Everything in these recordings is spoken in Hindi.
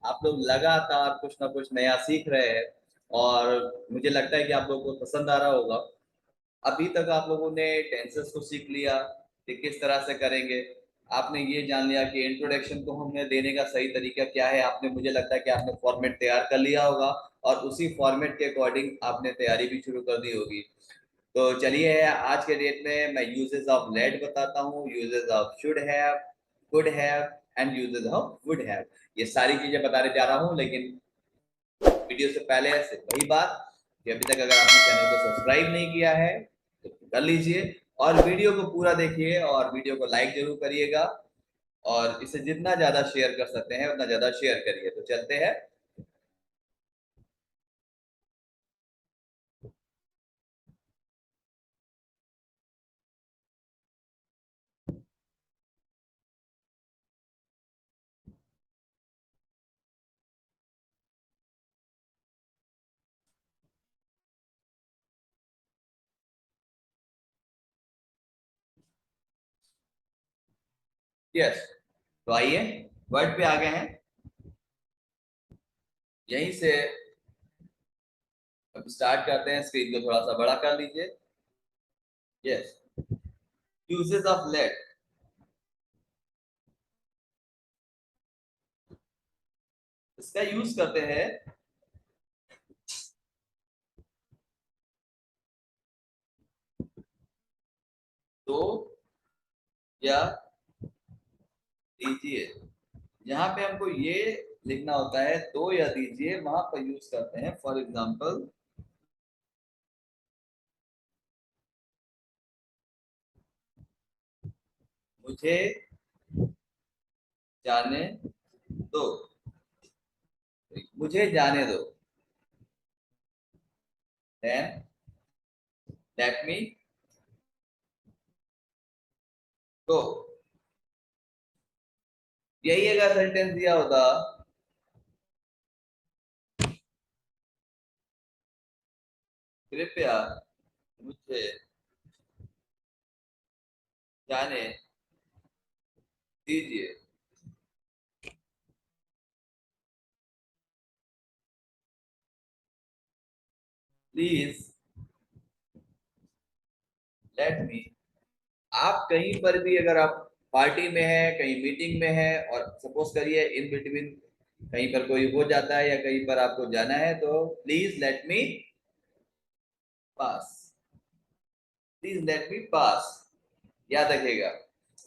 आप लोग लगातार कुछ ना कुछ नया सीख रहे हैं और मुझे लगता है कि आप लोगों को पसंद आ रहा होगा। अभी तक आप लोगों ने टेंसेस को सीख लिया कि किस तरह से करेंगे। आपने ये जान लिया कि इंट्रोडक्शन को हमने देने का सही तरीका क्या है। आपने, मुझे लगता है कि आपने फॉर्मेट तैयार कर लिया होगा और उसी फॉर्मेट के अकॉर्डिंग आपने तैयारी भी शुरू कर दी होगी। तो चलिए, आज के डेट में मैं यूजेस ऑफ लेट बताता हूँ, uses of should have, could have and uses of would have. ये सारी चीजें बताने जा रहा हूँ, लेकिन वीडियो से पहले से वही बात कि अभी तक अगर आपने चैनल को सब्सक्राइब नहीं किया है तो कर लीजिए और वीडियो को पूरा देखिए और वीडियो को लाइक जरूर करिएगा और इसे जितना ज्यादा शेयर कर सकते हैं उतना ज्यादा शेयर करिए। तो चलते हैं। यस, तो आइए वर्ड पे आ गए हैं। यहीं से अब स्टार्ट करते हैं। स्क्रीन को थोड़ा सा बड़ा कर लीजिए। Yes, uses of late. इसका यूज करते हैं तो या दीजिए। यहाँ पे हमको ये लिखना होता है तो या दीजिए, वहां पर यूज करते हैं फॉर एग्जाम्पल मुझे जाने दो, मुझे जाने दो। देन लेट मी गो। यही अगर सेंटेंस दिया होता कृपया मुझे जाने दीजिए, प्लीज लेट मी। आप कहीं पर भी अगर आप पार्टी में है, कहीं मीटिंग में है और सपोज करिए इन बिटवीन कहीं पर कोई हो जाता है या कहीं पर आपको जाना है तो please let me pass. Please let me pass, याद रखिएगा।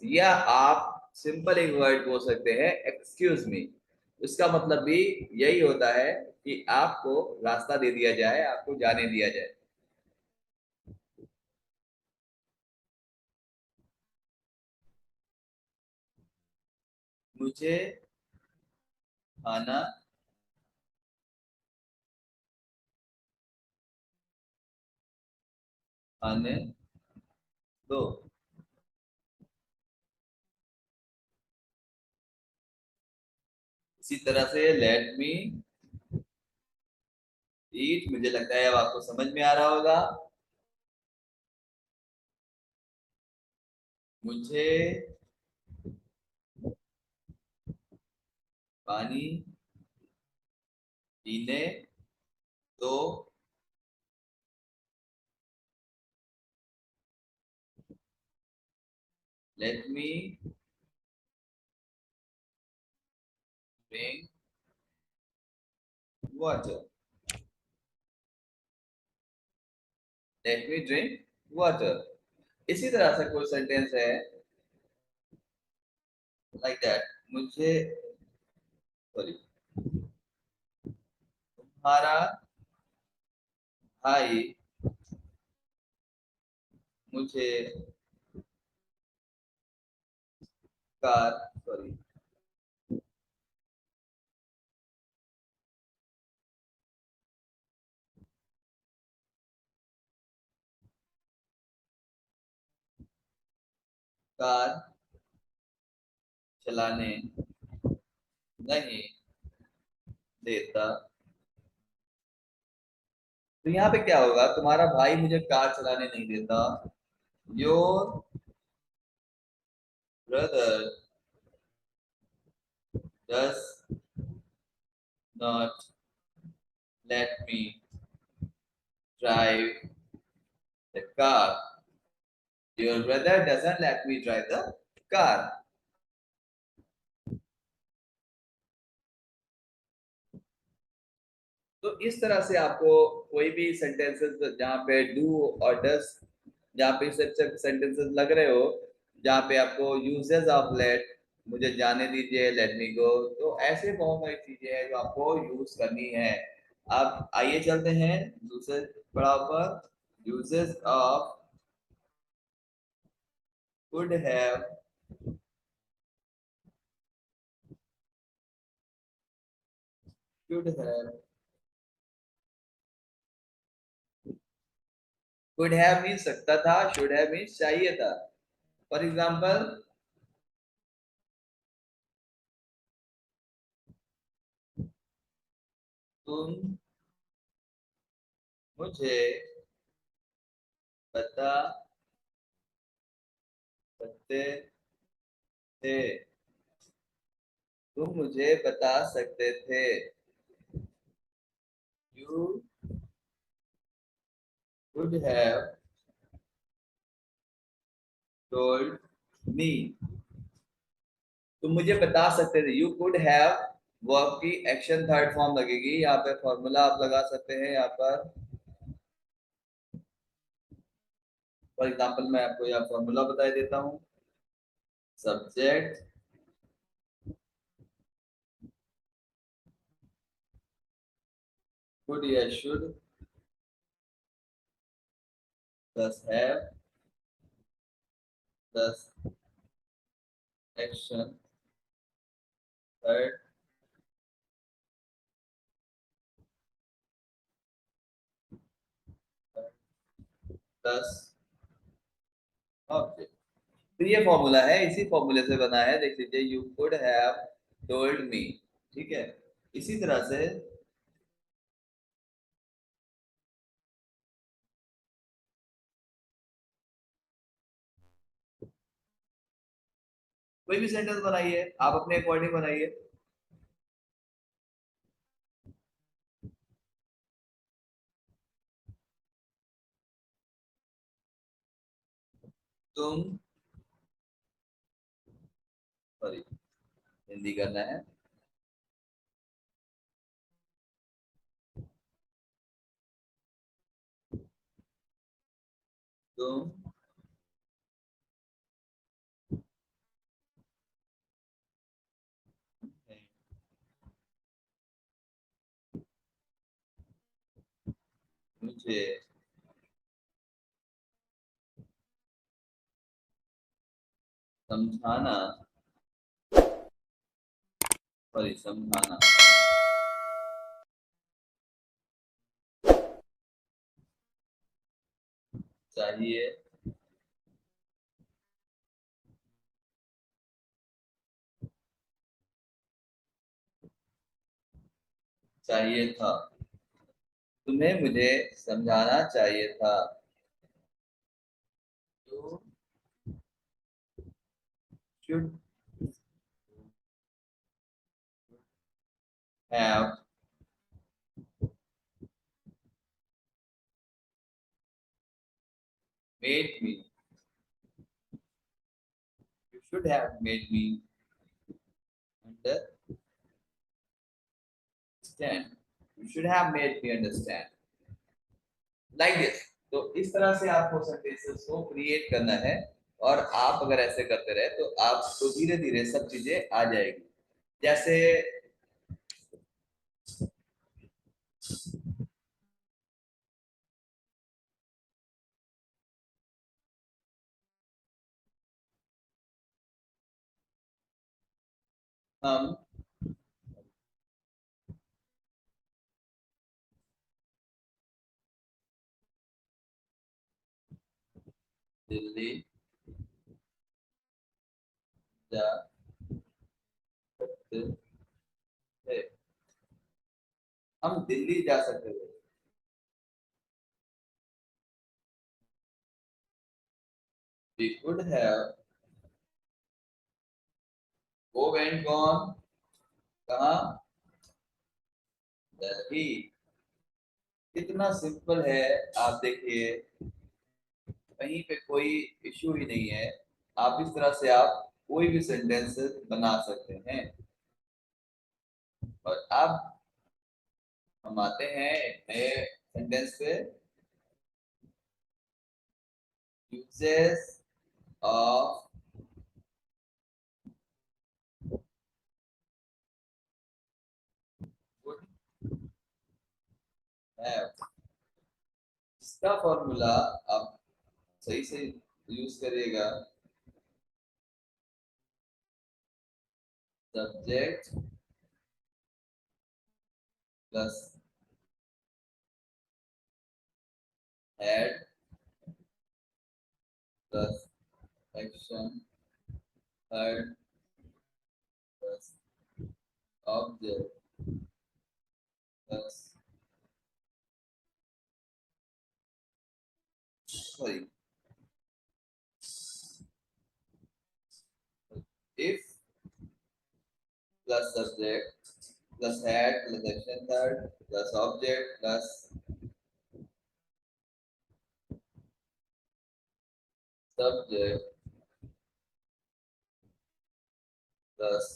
या आप सिंपल एक वर्ड बोल सकते हैं एक्सक्यूज मी। इसका मतलब भी यही होता है कि आपको रास्ता दे दिया जाए, आपको जाने दिया जाए। मुझे खाना खाने दो। इसी तरह से लेट मी ईट। मुझे लगता है अब आपको समझ में आ रहा होगा। मुझे पानी पीने दो। Let me drink water. Let me drink water. इसी तरह से कोई सेंटेंस है लाइक दैट। मुझे, सॉरी, तुम्हारा भाई मुझे कार, सॉरी, कार चलाने नहीं देता। तो यहाँ पे क्या होगा, तुम्हारा भाई मुझे कार चलाने नहीं देता। Your brother does not let me drive the car. Your brother doesn't let me drive the car. तो इस तरह से आपको कोई भी सेंटेंसेस जहाँ पे डू और डस, जहाँ पे सेंटेंसेस लग रहे हो, जहाँ पे आपको यूजेस ऑफ लेट, मुझे जाने दीजिए, लेट मी गो, तो ऐसे बहुत सारी चीजें हैं जो आपको यूज करनी है। अब आइए चलते हैं दूसरे पड़ाव पर। Uses of could have, should have. Could have mean सकता था, शुड हैव मीन चाहिए था। फॉर एग्जाम्पल, तुम मुझे बता सकते थे, तुम मुझे बता सकते थे। You could have told me, तुम मुझे बता सकते थे। यू कुड हैव वर्ब की एक्शन थर्ड फॉर्म लगेगी, यहाँ पे फॉर्मूला आप लगा सकते हैं। यहाँ पर फॉर एग्जाम्पल मैं आपको यहाँ फॉर्मूला बता देता हूँ। सब्जेक्ट कुड या should plus have plus action third plus object. तो ये फॉर्मूला है, इसी फॉर्मूले से बना है, देख लीजिए। You could have told me, ठीक है। इसी तरह से कोई भी सेंटेंस बनाइए, आप अपने अकॉर्डिंग बनाइए। तुम, सॉरी हिंदी करना है। तुम मुझे समझाना, सॉरी समझाना चाहिए, चाहिए था। तुम्हें मुझे समझाना चाहिए था। You should have made me, you should have made me understand, you should have made me understand, like this. तो इस तरह से आपको सेंटेंसेस को क्रिएट करना है, और आप अगर ऐसे करते रहे तो आपको धीरे धीरे सब चीजें आ जाएगी। जैसे हम दिल्ली जा सकते थे, हम दिल्ली जा सकते थे। We could have go and gone, कहाँ, ही। इतना सिंपल है, आप देखिए कहीं पे कोई इश्यू ही नहीं है। आप इस तरह से आप कोई भी सेंटेंस बना सकते हैं। और अब हम आते हैं एक नए सेंटेंस पे। Uses of would have. इसका फॉर्मूला आप सही से यूज करिएगा। Subject plus head plus action third plus object plus sorry if plus subject plus head plus action third plus object plus subject plus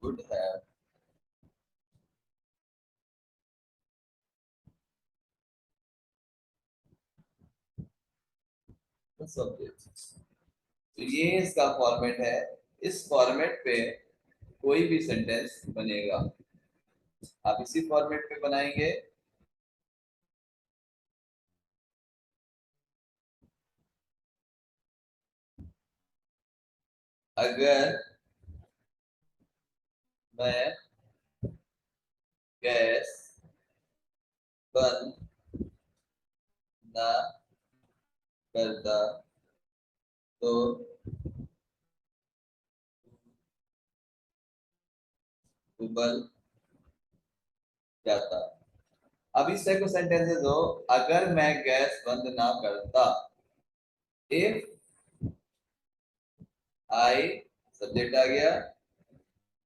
would have plus subject। तो ये इसका फॉर्मेट है। इस फॉर्मेट पे कोई भी सेंटेंस बनेगा। आप इसी फॉर्मेट पे बनाएंगे। अगर मैं गैस बंद ना करता तो उबल जाता। अब इस टाइप के सेंटेंसेस हो। अगर मैं गैस बंद ना करता, इफ आई सब्जेक्ट आ गया,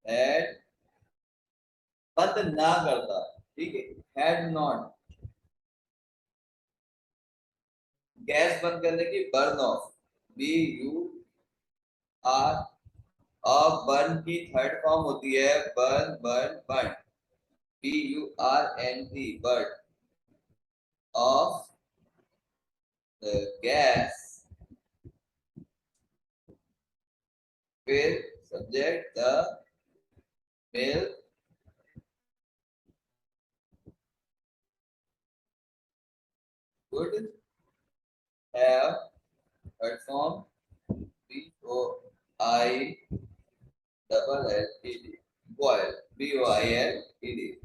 हैड बंद ना करता, ठीक है, हैड नॉट। गैस बंद करने की burn off, B U R. अब बर्न की थर्ड फॉर्म होती है burn burn burn, B U R N T burn off the gas. फिर subject the milk would have, third form B O I double L E D, boil, B O I L E D।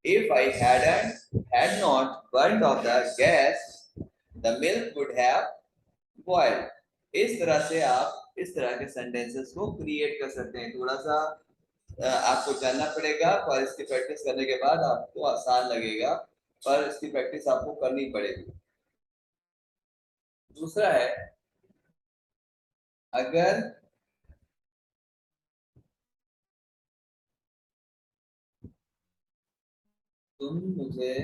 If I had not burned off the gas, the milk would have boiled। इस तरह से आप इस तरह के सेंटेंसेस को क्रिएट कर सकते हैं। थोड़ा सा आपको जानना पड़ेगा, पर इसकी प्रैक्टिस करने के बाद आपको आसान लगेगा, पर इसकी प्रैक्टिस आपको करनी पड़ेगी। दूसरा है, अगर तुम मुझे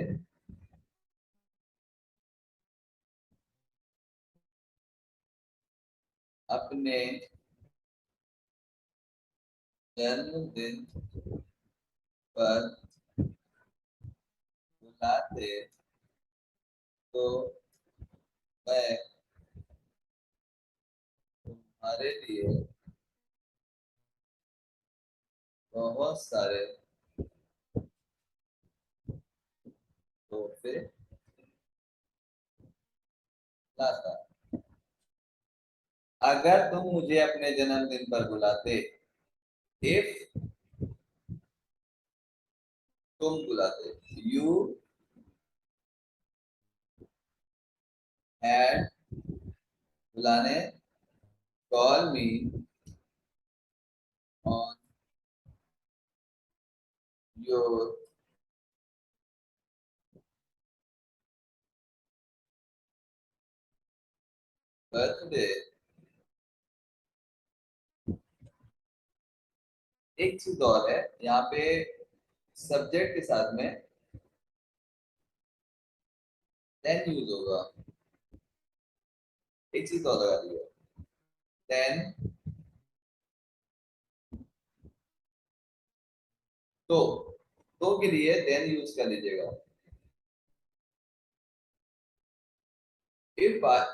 अपने जन्मदिन पर बुलाते तो मैं तुम्हारे लिए बहुत सारे तोहफे लाता। अगर तुम मुझे अपने जन्मदिन पर बुलाते, इफ तुम बुलाते, यू हैड बुलाने, call me on your birthday, एक चीज और है यहाँ पे, सब्जेक्ट के साथ में देन यूज होगा। एक चीज और लगा दी है, देन तो के लिए देन यूज कर लीजिएगा। If I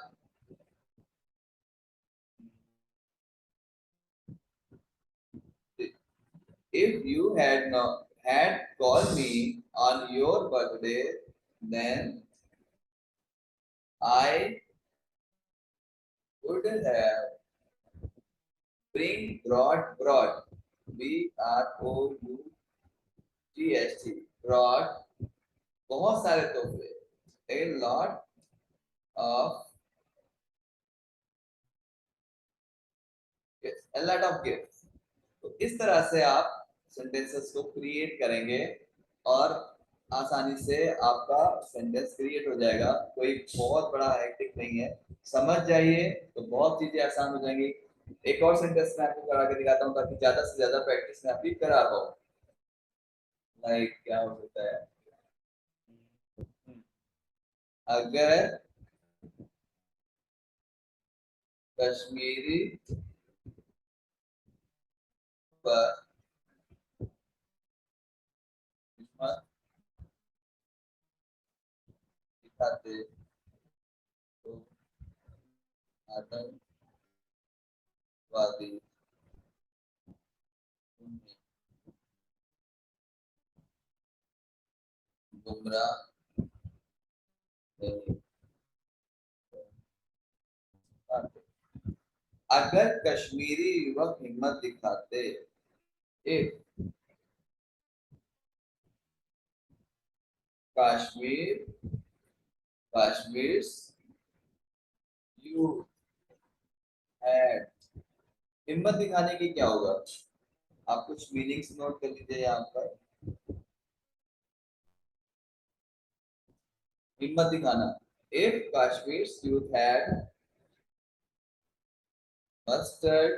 if you had called me on your birthday, then I would have brought BROUGHT brought बहुत सारे तोहफे, a lot of gifts, a lot of gifts। तो इस तरह से आप सेंटेंसेस को क्रिएट करेंगे और आसानी से आपका सेंटेंस क्रिएट हो जाएगा। कोई बहुत बड़ा हेक्टिक नहीं है, समझ जाइए तो बहुत चीजें आसान हो जाएंगी। एक और सेंटेंस मैं आपको करा के दिखाता हूँ ताकि ज्यादा से ज्यादा प्रैक्टिस में आप भी करा पाओ। लाइक क्या हो सकता है, अगर कश्मीरी पर दिखाते तो आतंकवादी गुमराह नहीं करते। अगर कश्मीरी युवक हिम्मत दिखाते, if Kashmir Kashmir's youth had, हिम्मत दिखाने की क्या होगा, आप कुछ मीनिंग्स नोट कर लीजिए यहाँ पर। हिम्मत दिखाना, if Kashmir's youth had mustered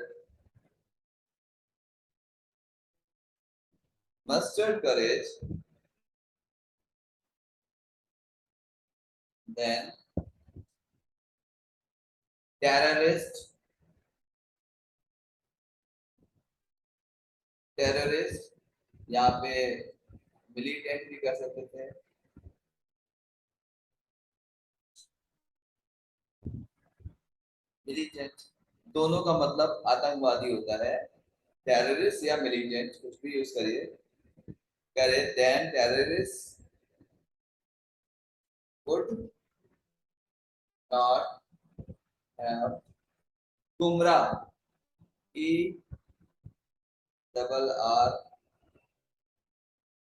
courage, then terrorist यहाँ पे मिलिटेंट भी कर सकते थे। मिलिटेंट दोनों का मतलब आतंकवादी होता है, टेररिस्ट या मिलिटेंट कुछ भी यूज करिए, करे then terrorist would not have, गुमराह E double R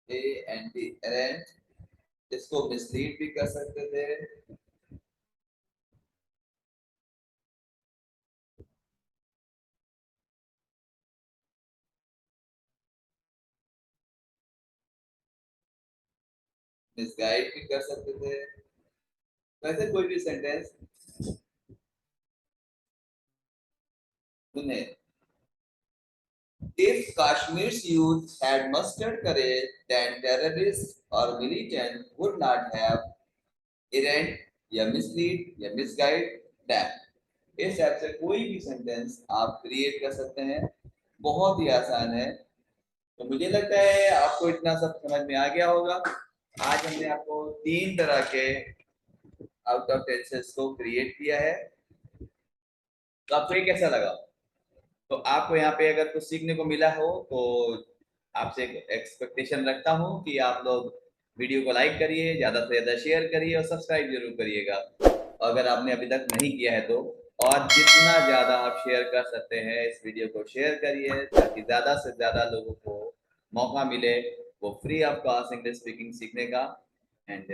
A N T errant, इसको मिसलीड भी कर सकते थे, मिसगाइड भी कर सकते थे। वैसे कोई भी सेंटेंस सुने, if Kashmir's youth had mustered courage, then terrorists or militant would not have errant या mislead या misguide them। इस टाइप से कोई भी सेंटेंस आप क्रिएट कर सकते हैं, बहुत ही आसान है। तो मुझे लगता है आपको इतना सब समझ में आ गया होगा। आज हमने आपको 3 तरह के आउट ऑफ टेंसेस को क्रिएट किया है। तो आपको ये कैसा लगा? तो आपको यहाँ पे अगर कुछ सीखने को मिला हो तो आपसे एक्सपेक्टेशन रखता हूँ कि आप लोग वीडियो को लाइक करिए, ज्यादा से ज्यादा शेयर करिए और सब्सक्राइब जरूर करिएगा अगर आपने अभी तक नहीं किया है तो। और जितना ज्यादा आप शेयर कर सकते हैं इस वीडियो को शेयर करिए ताकि ज्यादा से ज्यादा लोगों को मौका मिले वो free of cost English speaking सीखने का। एंड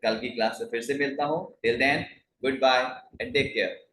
कल की क्लास से फिर से मिलता हूँ। Till then goodbye and take care.